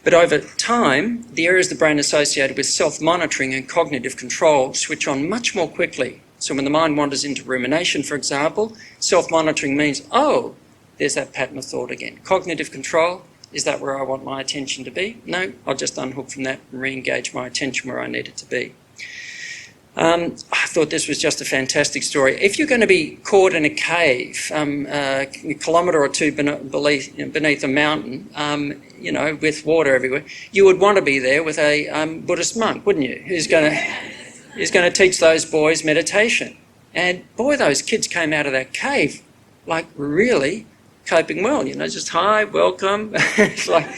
But over time, the areas of the brain associated with self-monitoring and cognitive control switch on much more quickly. So when the mind wanders into rumination, for example, self-monitoring means, oh, there's that pattern of thought again. Cognitive control, is that where I want my attention to be? No, I'll just unhook from that and re-engage my attention where I need it to be. I thought this was just a fantastic story. If you're going to be caught in a cave, a kilometre or two beneath a mountain, with water everywhere, you would want to be there with a Buddhist monk, wouldn't you? Who's going to teach those boys meditation. And boy, those kids came out of that cave like really coping well, just hi, welcome. It's like,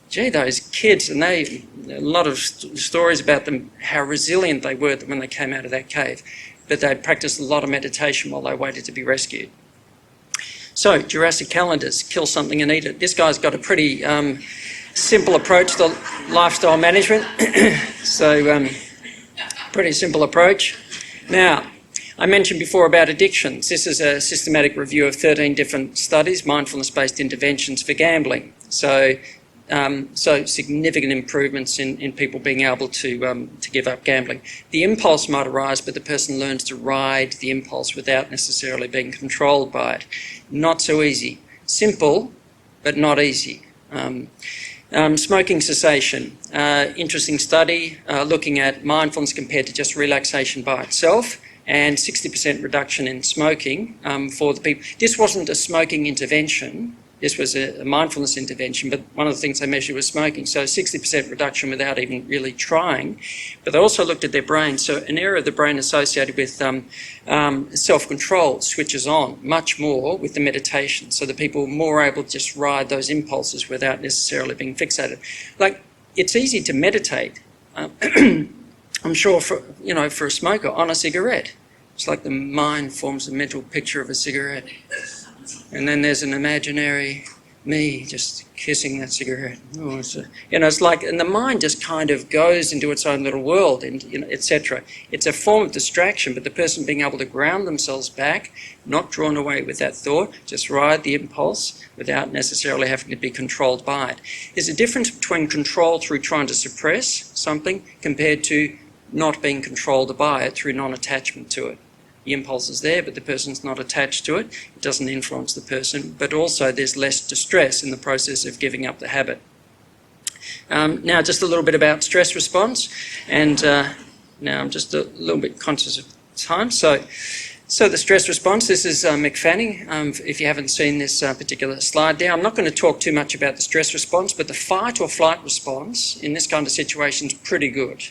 gee, those kids, and a lot of stories about them, how resilient they were when they came out of that cave. But they'd practiced a lot of meditation while they waited to be rescued. So, Jurassic calendars, kill something and eat it. This guy's got a pretty simple approach to lifestyle management. So, pretty simple approach. Now, I mentioned before about addictions. This is a systematic review of 13 different studies, mindfulness-based interventions for gambling. So significant improvements in people being able to give up gambling. The impulse might arise, but the person learns to ride the impulse without necessarily being controlled by it. Not so easy. Simple, but not easy. Smoking cessation. Interesting study looking at mindfulness compared to just relaxation by itself, and 60% reduction in smoking for the people. This wasn't a smoking intervention. This was a mindfulness intervention, but one of the things they measured was smoking. So 60% reduction without even really trying. But they also looked at their brain. So an area of the brain associated with self-control switches on much more with the meditation. So the people were more able to just ride those impulses without necessarily being fixated. Like, it's easy to meditate. I'm sure for a smoker on a cigarette. It's like the mind forms a mental picture of a cigarette. And then there's an imaginary me just kissing that cigarette. Oh, it's like, and the mind just kind of goes into its own little world, and etc. It's a form of distraction, but the person being able to ground themselves back, not drawn away with that thought, just ride the impulse without necessarily having to be controlled by it. There's a difference between control through trying to suppress something compared to not being controlled by it through non-attachment to it. The impulse is there, but the person's not attached to it. It doesn't influence the person, but also there's less distress in the process of giving up the habit. Now, just a little bit about stress response, and now I'm just a little bit conscious of time. So the stress response, this is McFanning. If you haven't seen this particular slide there, I'm not going to talk too much about the stress response, but the fight or flight response in this kind of situation is pretty good.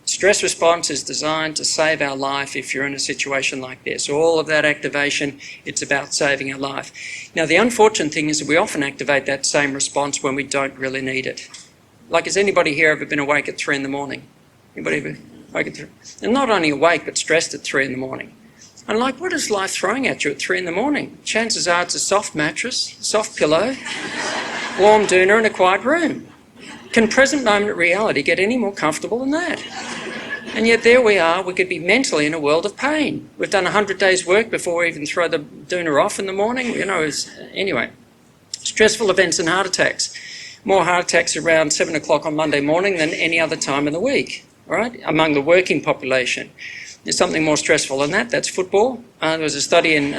Stress response is designed to save our life if you're in a situation like this. All of that activation, it's about saving our life. Now, the unfortunate thing is that we often activate that same response when we don't really need it. Like, has anybody here ever been awake at 3 in the morning? Anybody ever awake at 3? And not only awake, but stressed at 3 in the morning. And like, what is life throwing at you at 3 in the morning? Chances are it's a soft mattress, soft pillow, warm doona and a quiet room. Can present moment reality get any more comfortable than that? And yet there we are, we could be mentally in a world of pain. We've done 100 days' work before we even throw the doona off in the morning. Anyway. Stressful events and heart attacks. More heart attacks around 7 o'clock on Monday morning than any other time in the week, right? Among the working population. There's something more stressful than that, that's football. There was a study in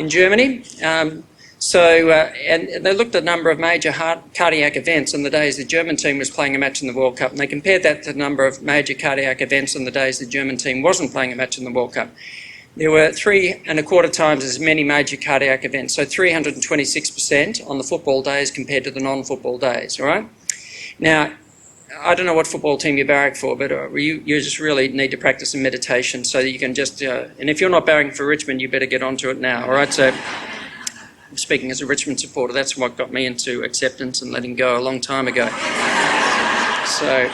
Germany. And they looked at a number of major cardiac events on the days the German team was playing a match in the World Cup, and they compared that to the number of major cardiac events on the days the German team wasn't playing a match in the World Cup. there were 3.25 times as many major cardiac events, so 326% on the football days compared to the non-football days, all right? Now, I don't know what football team you barrack for, but you just really need to practice some meditation so that you can just, and if you're not barracking for Richmond, you better get onto it now, all right? So, speaking as a Richmond supporter, that's what got me into acceptance and letting go a long time ago. So,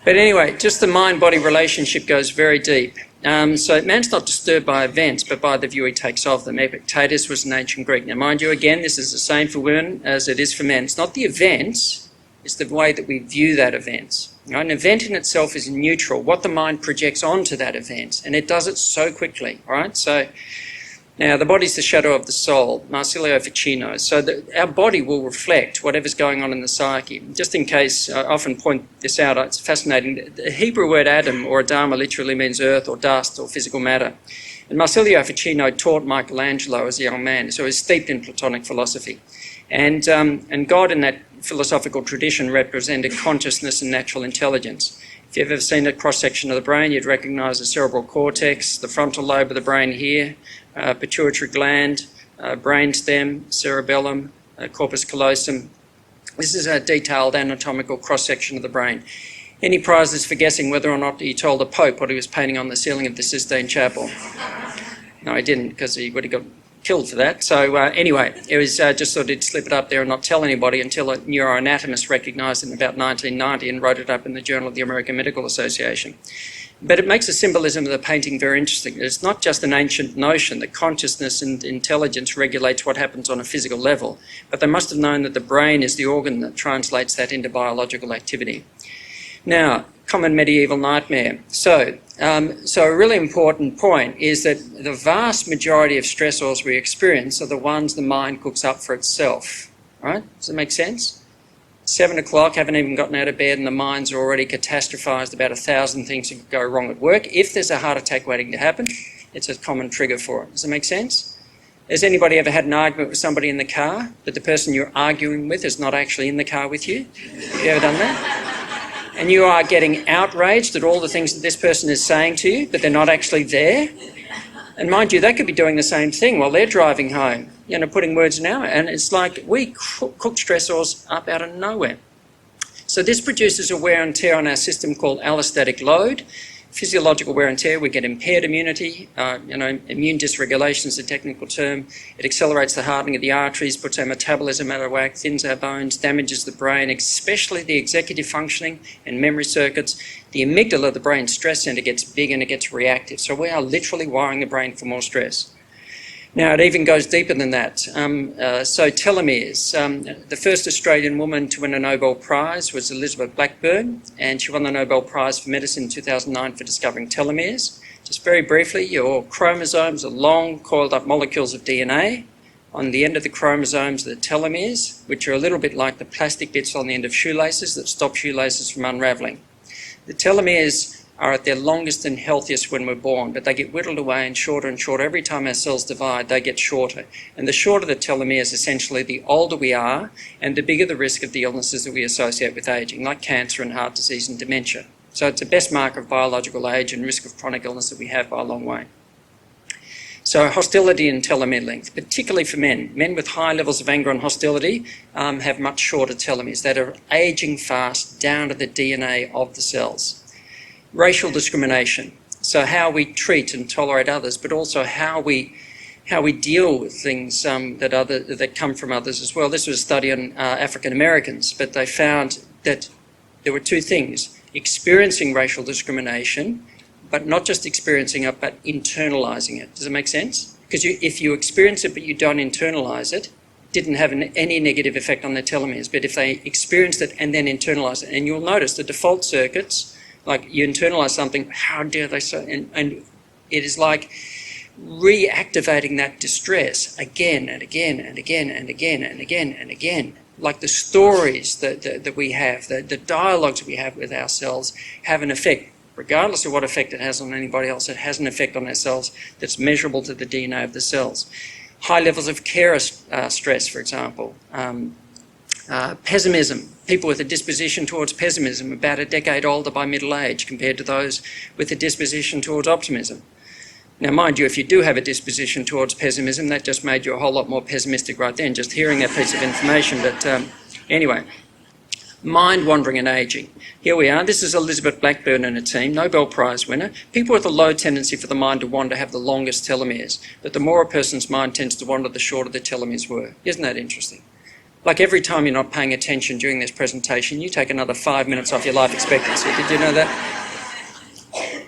but anyway, just the mind-body relationship goes very deep. So man's not disturbed by events, but by the view he takes of them. Epictetus was an ancient Greek. Now, mind you, again, this is the same for women as it is for men. It's not the events, it's the way that we view that event. Right? An event in itself is neutral, what the mind projects onto that event, and it does it so quickly, all right? So, now, the body's the shadow of the soul, Marsilio Ficino. So our body will reflect whatever's going on in the psyche. Just in case, I often point this out, it's fascinating. The Hebrew word Adam or Adama literally means earth or dust or physical matter. And Marsilio Ficino taught Michelangelo as a young man, so he's steeped in Platonic philosophy. And God in that philosophical tradition represented consciousness and natural intelligence. If you've ever seen a cross-section of the brain, you'd recognise the cerebral cortex, the frontal lobe of the brain here, pituitary gland, brainstem, cerebellum, corpus callosum. This is a detailed anatomical cross-section of the brain. Any prizes for guessing whether or not he told the Pope what he was painting on the ceiling of the Sistine Chapel? No, he didn't, because he would have got killed for that. So anyway, it was just thought he'd slip it up there and not tell anybody until a neuroanatomist recognised it in about 1990 and wrote it up in the Journal of the American Medical Association. But it makes the symbolism of the painting very interesting. It's not just an ancient notion that consciousness and intelligence regulates what happens on a physical level, but they must have known that the brain is the organ that translates that into biological activity. Now, common medieval nightmare. So a really important point is that the vast majority of stressors we experience are the ones the mind cooks up for itself. Right? Does that make sense? 7 o'clock, haven't even gotten out of bed and the mind's already catastrophised about 1,000 things that could go wrong at work. If there's a heart attack waiting to happen, it's a common trigger for it. Does that make sense? Has anybody ever had an argument with somebody in the car, but the person you're arguing with is not actually in the car with you? Have you ever done that? And you are getting outraged at all the things that this person is saying to you, but they're not actually there? And mind you, they could be doing the same thing while they're driving home, putting words in our, and it's like we cook stressors up out of nowhere. So this produces a wear and tear on our system called allostatic load. Physiological wear and tear, we get impaired immunity, immune dysregulation is a technical term. It accelerates the hardening of the arteries, puts our metabolism out of whack, thins our bones, damages the brain, especially the executive functioning and memory circuits. The amygdala, the brain stress centre, gets big and it gets reactive. So we are literally wiring the brain for more stress. Now, it even goes deeper than that. So telomeres. The first Australian woman to win a Nobel Prize was Elizabeth Blackburn, and she won the Nobel Prize for Medicine in 2009 for discovering telomeres. Just very briefly, your chromosomes are long, coiled-up molecules of DNA. On the end of the chromosomes are the telomeres, which are a little bit like the plastic bits on the end of shoelaces that stop shoelaces from unravelling. The telomeres are at their longest and healthiest when we're born, but they get whittled away and shorter. Every time our cells divide, they get shorter. And the shorter the telomeres, essentially, the older we are and the bigger the risk of the illnesses that we associate with ageing, like cancer and heart disease and dementia. So it's the best marker of biological age and risk of chronic illness that we have by a long way. So hostility and telomere length, particularly for men. Men with high levels of anger and hostility have much shorter telomeres that are ageing fast down to the DNA of the cells. Racial discrimination, so how we treat and tolerate others, but also how we deal with things that come from others as well. This was a study on African Americans, but they found that there were two things: experiencing racial discrimination, but not just experiencing it, but internalising it. Does it make sense? Because if you experience it but you don't internalise it, didn't have any negative effect on their telomeres. But if they experienced it and then internalised it, and you'll notice the default circuits, like you internalise something, how dare they say, and it is like reactivating that distress again and again and again and again and again and again. Like the stories that we have, the dialogues we have with ourselves have an effect. Regardless of what effect it has on anybody else, it has an effect on ourselves that's measurable to the DNA of the cells. High levels of carer stress, for example. Pessimism. People with a disposition towards pessimism, about a decade older by middle age compared to those with a disposition towards optimism. Now, mind you, if you do have a disposition towards pessimism, that just made you a whole lot more pessimistic right then, just hearing that piece of information. But anyway, mind wandering and ageing. Here we are. This is Elizabeth Blackburn and her team, Nobel Prize winner. People with a low tendency for the mind to wander have the longest telomeres, but the more a person's mind tends to wander, the shorter the telomeres were. Isn't that interesting? Like every time you're not paying attention during this presentation, you take another 5 minutes off your life expectancy. Did you know that?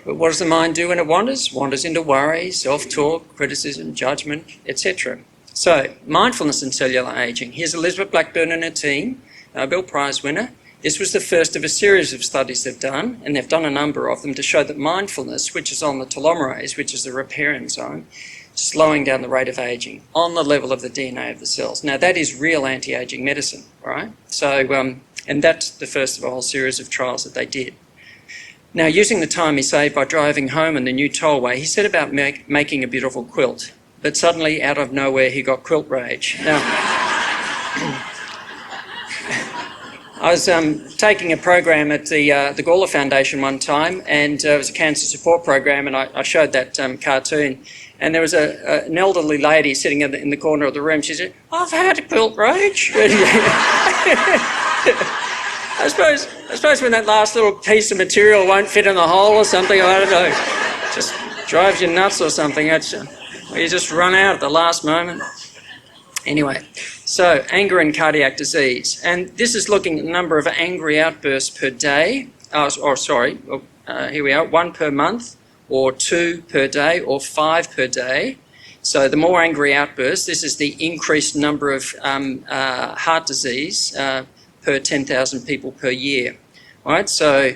But what does the mind do when it wanders? Wanders into worry, self-talk, criticism, judgment, etc. So, mindfulness and cellular ageing. Here's Elizabeth Blackburn and her team, Nobel Prize winner. This was the first of a series of studies they've done, and they've done a number of them to show that mindfulness, which is on the telomerase, which is the repair enzyme, slowing down the rate of ageing on the level of the DNA of the cells. Now, that is real anti-aging medicine, right? So, and that's the first of a whole series of trials that they did. Now, using the time he saved by driving home on the new tollway, he set about making a beautiful quilt. But suddenly, out of nowhere, he got quilt rage. Now, I was taking a program at the Gawler Foundation one time, and it was a cancer support program, and I showed that cartoon. And there was an elderly lady sitting in the corner of the room. She said, "I've had quilt rage." I suppose when that last little piece of material won't fit in the hole or something, I don't know, just drives you nuts or something. Or you just run out at the last moment. Anyway, so anger and cardiac disease. And this is looking at the number of angry outbursts per day. Here we are, 1 per month, or 2 per day, or 5 per day. So the more angry outbursts, this is the increased number of heart disease per 10,000 people per year, right? So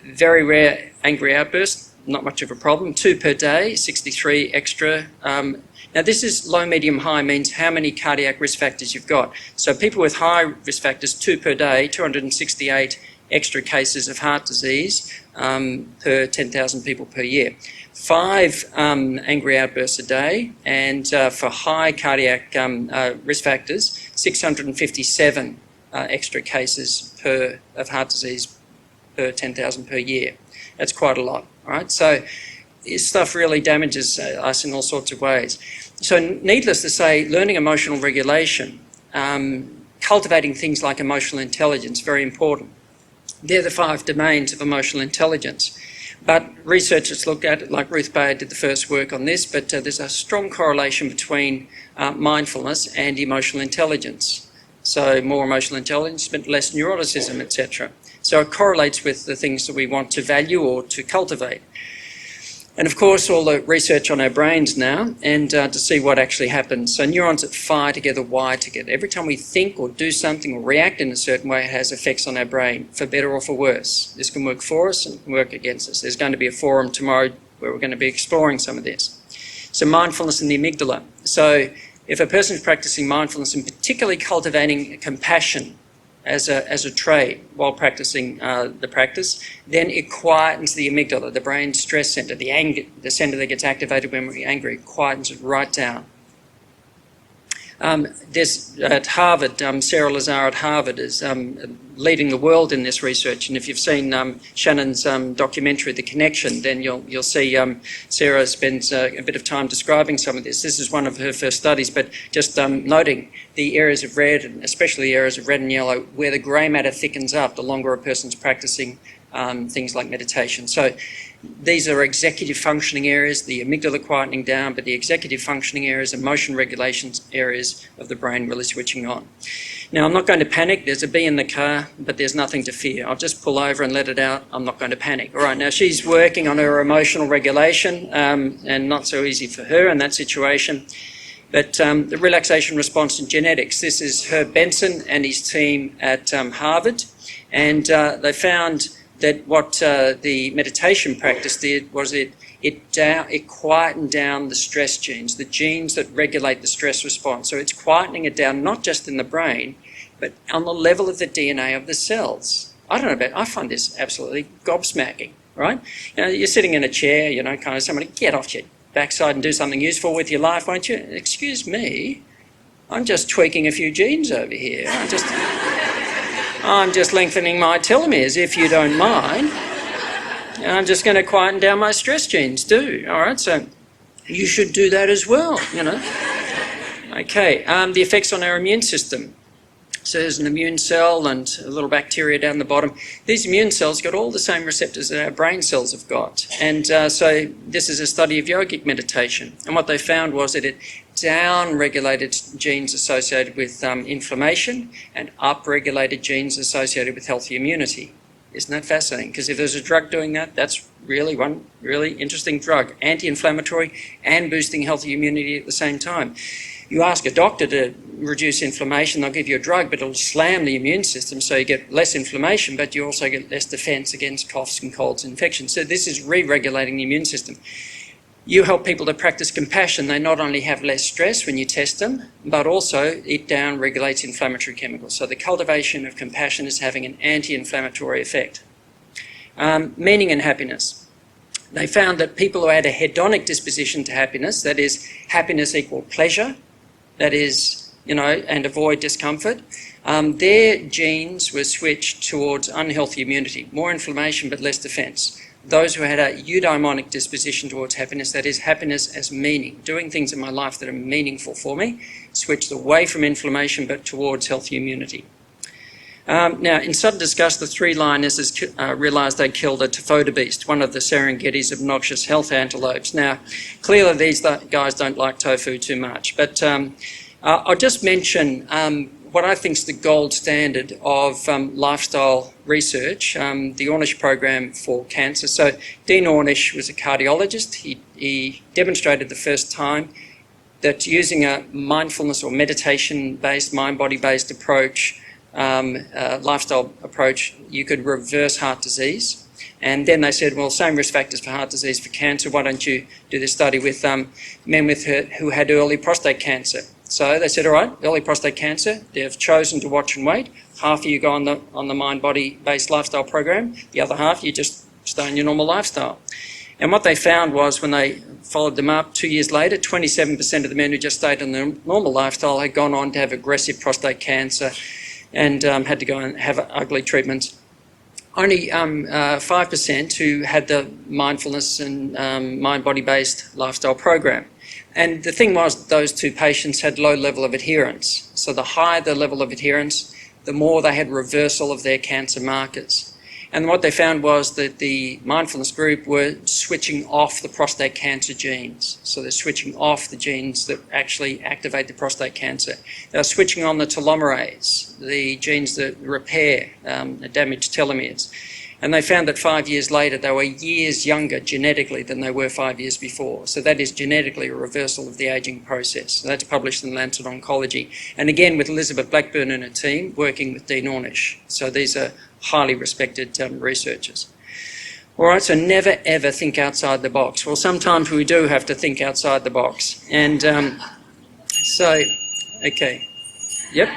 very rare angry outbursts, not much of a problem. 2 per day, 63 extra. Now this is low, medium, high, means how many cardiac risk factors you've got. So people with high risk factors, 2 per day, 268 extra cases of heart disease per 10,000 people per year. 5 angry outbursts a day, and for high cardiac risk factors, 657 extra cases of heart disease per 10,000 per year. That's quite a lot, right? So this stuff really damages us in all sorts of ways. So needless to say, learning emotional regulation, cultivating things like emotional intelligence, very important. They're the 5 domains of emotional intelligence. But researchers looked at it, like Ruth Bayer did the first work on this, but there's a strong correlation between mindfulness and emotional intelligence. So more emotional intelligence, but less neuroticism, etc. So it correlates with the things that we want to value or to cultivate. And of course, all the research on our brains now, and to see what actually happens. So neurons that fire together, wire together. Every time we think or do something or react in a certain way, it has effects on our brain, for better or for worse. This can work for us and it can work against us. There's going to be a forum tomorrow where we're going to be exploring some of this. So mindfulness and the amygdala. So if a person is practicing mindfulness and particularly cultivating compassion as a trait while practicing the practice, then it quietens the amygdala, the brain stress centre, the centre that gets activated when we're angry. It quietens it right down. There's at Harvard, Sarah Lazar at Harvard is leading the world in this research, and if you've seen Shannon's documentary, The Connection, then you'll see Sarah spends a bit of time describing some of this. This is one of her first studies, but just noting the areas of red, and especially the areas of red and yellow, where the grey matter thickens up the longer a person's practicing things like meditation. So these are executive functioning areas, the amygdala quietening down, but the executive functioning areas, emotion regulation areas of the brain really switching on. Now, I'm not going to panic. There's a bee in the car, but there's nothing to fear. I'll just pull over and let it out. I'm not going to panic. All right, now she's working on her emotional regulation, and not so easy for her in that situation. But the relaxation response in genetics, this is Herb Benson and his team at Harvard, and they found that what the meditation practice did was it quietened down the stress genes, the genes that regulate the stress response. So it's quietening it down not just in the brain, but on the level of the DNA of the cells. I don't know about, I find this absolutely gobsmacking, right? You know, you're sitting in a chair, you know, kind of somebody, get off your backside and do something useful with your life, won't you? Excuse me, I'm just tweaking a few genes over here. I'm just lengthening my telomeres, if you don't mind. And I'm just going to quieten down my stress genes too. All right, so you should do that as well, you know. Okay, the effects on our immune system. So there's an immune cell and a little bacteria down the bottom. These immune cells got all the same receptors that our brain cells have got. And so this is a study of yogic meditation. And what they found was that it down-regulated genes associated with inflammation and up-regulated genes associated with healthy immunity. Isn't that fascinating? Because if there's a drug doing that, that's really one really interesting drug, anti-inflammatory and boosting healthy immunity at the same time. You ask a doctor to reduce inflammation, they'll give you a drug, but it'll slam the immune system, so you get less inflammation, but you also get less defence against coughs and colds and infections. So this is re-regulating the immune system. You help people to practice compassion. They not only have less stress when you test them, but also it down-regulates inflammatory chemicals. So the cultivation of compassion is having an anti-inflammatory effect. Meaning and happiness. They found that people who had a hedonic disposition to happiness, that is, happiness equal pleasure, that is, you know, and avoid discomfort, their genes were switched towards unhealthy immunity, more inflammation but less defence. Those who had a eudaimonic disposition towards happiness, that is, happiness as meaning, doing things in my life that are meaningful for me, switched away from inflammation but towards healthy immunity. Now, in sudden disgust, the three lioness realised they'd killed a tophotobeast, one of the Serengeti's obnoxious health antelopes. Now, clearly these guys don't like tofu too much, but I'll just mention what I think is the gold standard of lifestyle research, the Ornish program for cancer. So Dean Ornish was a cardiologist. He demonstrated the first time that using a mindfulness or meditation-based, mind-body-based approach, lifestyle approach, you could reverse heart disease. And then they said, well, same risk factors for heart disease, for cancer, why don't you do this study with men who had early prostate cancer? So they said, all right, early prostate cancer, they've chosen to watch and wait. Half of you go on the mind-body-based lifestyle program, the other half you just stay on your normal lifestyle. And what they found was when they followed them up 2 years later, 27% of the men who just stayed on the normal lifestyle had gone on to have aggressive prostate cancer and had to go and have ugly treatments. Only 5% who had the mindfulness and mind-body-based lifestyle program. And the thing was, those two patients had low level of adherence. So the higher the level of adherence, the more they had reversal of their cancer markers. And what they found was that the mindfulness group were switching off the prostate cancer genes. So they're switching off the genes that actually activate the prostate cancer. They're switching on the telomerase, the genes that repair the damaged telomeres. And they found that 5 years later, they were years younger genetically than they were 5 years before. So that is genetically a reversal of the ageing process. So that's published in Lancet Oncology. And again, with Elizabeth Blackburn and her team, working with Dean Ornish. So these are highly respected researchers. All right, so never ever think outside the box. Well, sometimes we do have to think outside the box. And okay. Yep.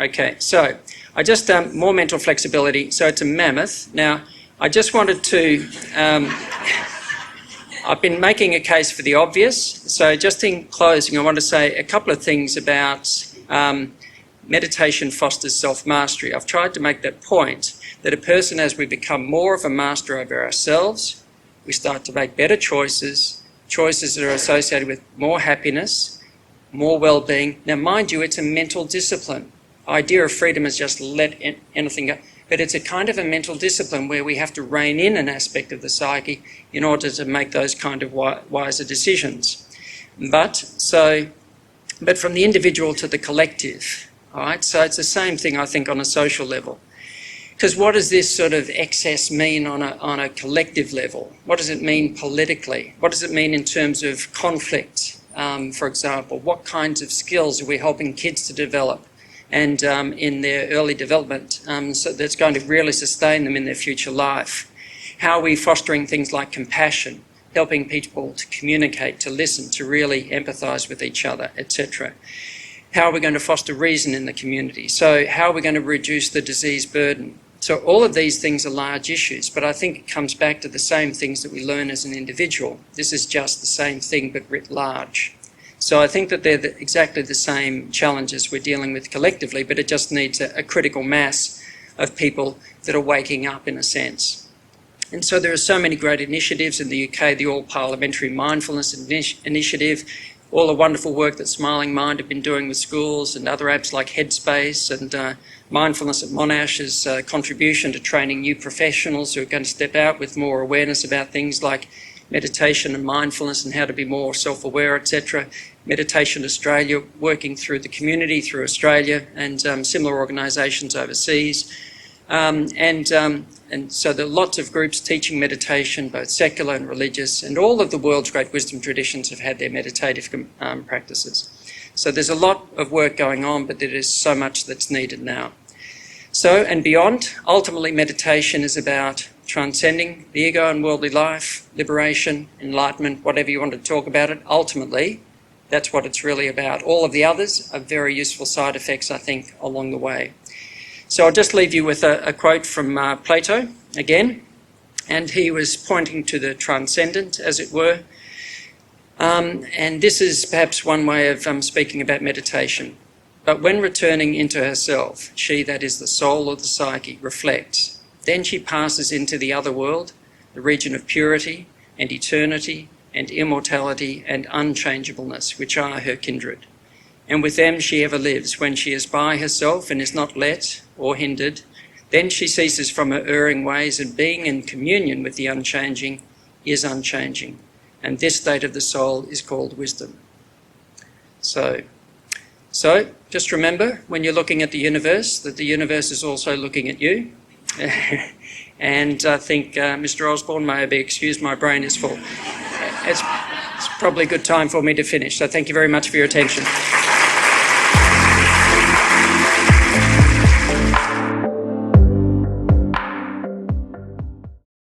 Okay, so I just, more mental flexibility. So it's a mammoth. Now, I just wanted to, I've been making a case for the obvious. So just in closing, I want to say a couple of things about meditation fosters self-mastery. I've tried to make that point that a person, as we become more of a master over ourselves, we start to make better choices, choices that are associated with more happiness, more well-being. Now, mind you, it's a mental discipline. The idea of freedom is just let anything go. But it's a kind of a mental discipline where we have to rein in an aspect of the psyche in order to make those kind of wiser decisions. But from the individual to the collective, all right? So it's the same thing, I think, on a social level. Because what does this sort of excess mean on a collective level? What does it mean politically? What does it mean in terms of conflict, for example? What kinds of skills are we helping kids to develop and in their early development so that's going to really sustain them in their future life? How are we fostering things like compassion, helping people to communicate, to listen, to really empathise with each other, etc.? How are we going to foster reason in the community? So how are we going to reduce the disease burden? So all of these things are large issues, but I think it comes back to the same things that we learn as an individual. This is just the same thing, but writ large. So I think that they're exactly the same challenges we're dealing with collectively, but it just needs a critical mass of people that are waking up in a sense. And so there are so many great initiatives in the UK, the All-Parliamentary Mindfulness Initiative, all the wonderful work that Smiling Mind have been doing with schools and other apps like Headspace, and Mindfulness at Monash's contribution to training new professionals who are going to step out with more awareness about things like meditation and mindfulness and how to be more self-aware, etc. Meditation Australia, working through the community, through Australia, and similar organisations overseas. And so there are lots of groups teaching meditation, both secular and religious, and all of the world's great wisdom traditions have had their meditative practices. So there's a lot of work going on, but there is so much that's needed now. So, and beyond, ultimately meditation is about transcending the ego and worldly life, liberation, enlightenment, whatever you want to talk about it. Ultimately, that's what it's really about. All of the others are very useful side effects, I think, along the way. So I'll just leave you with a quote from Plato again, and he was pointing to the transcendent, as it were. And this is perhaps one way of speaking about meditation. But when returning into herself, she, that is the soul or the psyche, reflects. Then she passes into the other world, the region of purity and eternity and immortality and unchangeableness, which are her kindred. And with them she ever lives. When she is by herself and is not let or hindered, then she ceases from her erring ways, and being in communion with the unchanging is unchanging. And this state of the soul is called wisdom. So just remember, when you're looking at the universe, that the universe is also looking at you. And I think Mr. Osborne may be excused, my brain is full. It's probably a good time for me to finish. So thank you very much for your attention.